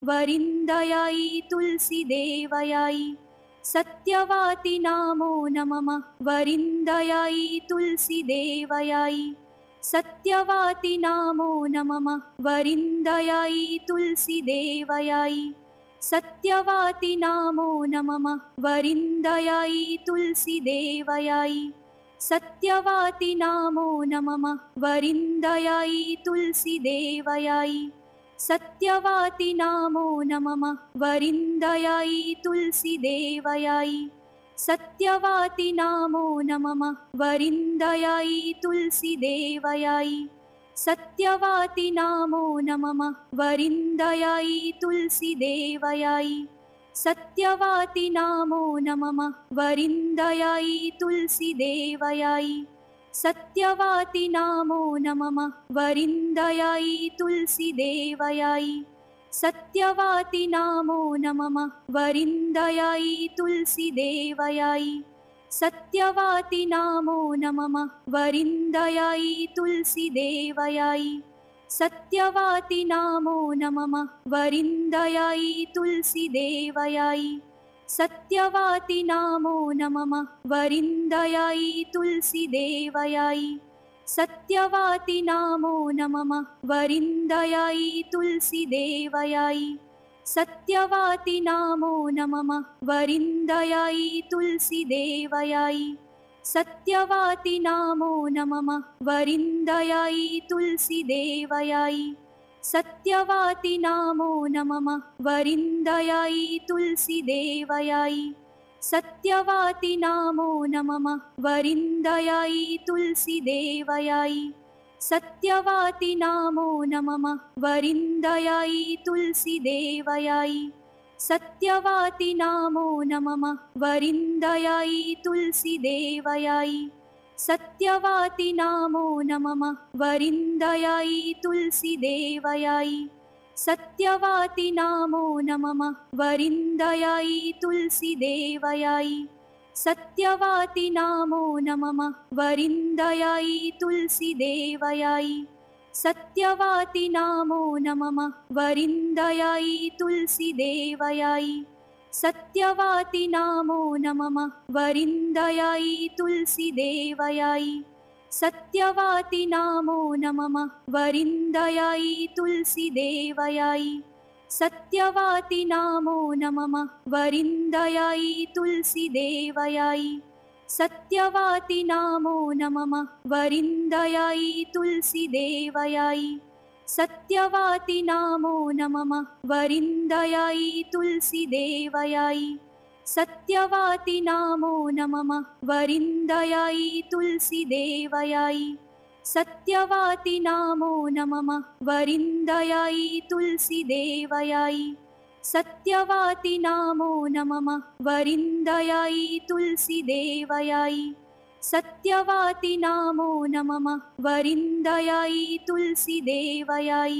वरिन्दयायै तुलसीदेवयायै सत्यवाति नामो नमः वरिन्दयायै तुलसीदेवयायै सत्यवाति नामो नमः वरिन्दयायै तुलसीदेवयायै सत्यवाति नामो नमः वरिन्दयायै तुलसीदेवयायै सत्यवाति नामो नमः वरिन्दयायै तुलसीदेवयायै सत्यवाति नामो नमः वरिन्दयायै तुलसीदेवयायै सत्यवाति नामो नमः वरिन्दयायै तुलसीदेवयायै सत्यवाति नामो नमः वरिन्दयायै तुलसीदेवयायै सत्यवाति नामो नमः वरिन्दयायै तुलसीदेवयायै सत्यवाति नामो नमः वरिन्दयायै तुलसीदेवयायै सत्यवाति नामो नमः वरिन्दयायै तुलसीदेवयायै सत्यवाति नामो नमः वरिन्दयायै तुलसीदेवयायै सत्यवाति नामो नमः वरिन्दयायै तुलसीदेवयायै सत्यवाति नामो नमः वरिन्दयायै तुलसीदेवयायै सत्यवाति नामो नमः वरिन्दयायै तुलसीदेवयायै सत्यवाति नामो नमः वरिन्दयायै तुलसीदेवयायै सत्यवाति नामो नमः वरिन्दयायै तुलसीदेवयायै सत्यवाति नामो नमः वरिन्दयायै तुलसीदेवयायै सत्यवाति नामो नमः वरिन्दयायै तुलसीदेवयायै सत्यवाति नामो नमः वरिन्दयायै तुलसीदेवयायै सत्यवाति नामो नमः वरिन्दयायै तुलसीदेवयायै सत्यवाति नामो नमः वरिन्दयायै तुलसीदेवयायै सत्यवाति नामो नमः वरिन्दयायै तुलसीदेवयायै सत्यवाति नामो नमः वरिन्दयायै तुलसीदेवयायै सत्यवाति नामो नमः वरिन्दयायै तुलसीदेवयायै सत्यवाति नामो नमः वरिन्दयायै तुलसीदेवयायै सत्यवाति नामो नमः वरिन्दयायै तुलसीदेवयायै सत्यवाति नामो नमः वरिन्दयायै तुलसीदेवयायै सत्यवाति नामो नमः वरिन्दयायै तुलसीदेवयायै सत्यवाति नामो नमः वरिन्दयायै तुलसीदेवयायै सत्यवाति नामो नमः वरिन्दयायै तुलसीदेवयायै सत्यवाति नामो नमः वरिन्दयायै तुलसीदेवयायै सत्यवाति नामो नमः वरिन्दयायै तुलसीदेवयायै सत्यवाति नामो नमः वरिन्दयायै तुलसीदेवयायै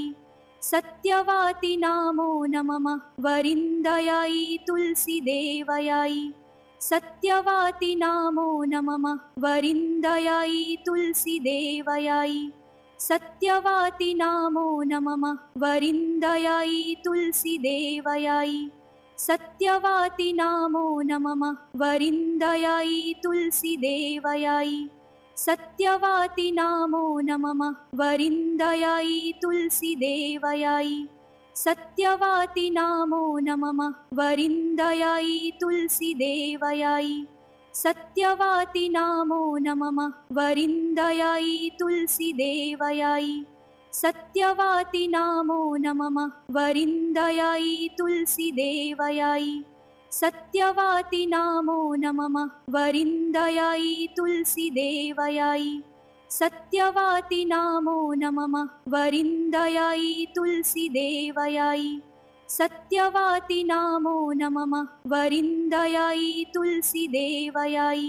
सत्यवाति नामो नमः वरिन्दयायै तुलसीदेवयायै सत्यवाति नामो नमः वरिन्दयायै तुलसीदेवयायै सत्यवाति नामो नमः वरिन्दयायै तुलसीदेवयायै सत्यवाति नामो नमः वरिन्दयायै तुलसीदेवयायै सत्यवाति नामो नमः वरिन्दयायै तुलसीदेवयायै सत्यवाति नामो नमः वरिन्दयायै तुलसीदेवयायै सत्यवाति नामो नमः वरिन्दयायै तुलसीदेवयायै सत्यवाति नामो नमः वरिन्दयायै तुलसीदेवयायै सत्यवाति नामो नमः वरिन्दयायै तुलसीदेवयायै सत्यवाति नामो नमः वरिन्दयायै तुलसीदेवयायै सत्यवाति नामो नमः वरिन्दयायै तुलसीदेवयायै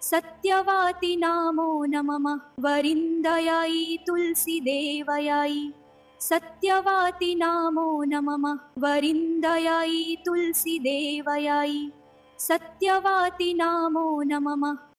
सत्यवाति नामो नमः वरिन्दयायै तुलसीदेवयायै सत्यवाति नामो नमः वरिन्दयायै तुलसीदेवयायै सत्यवाति नामो नमः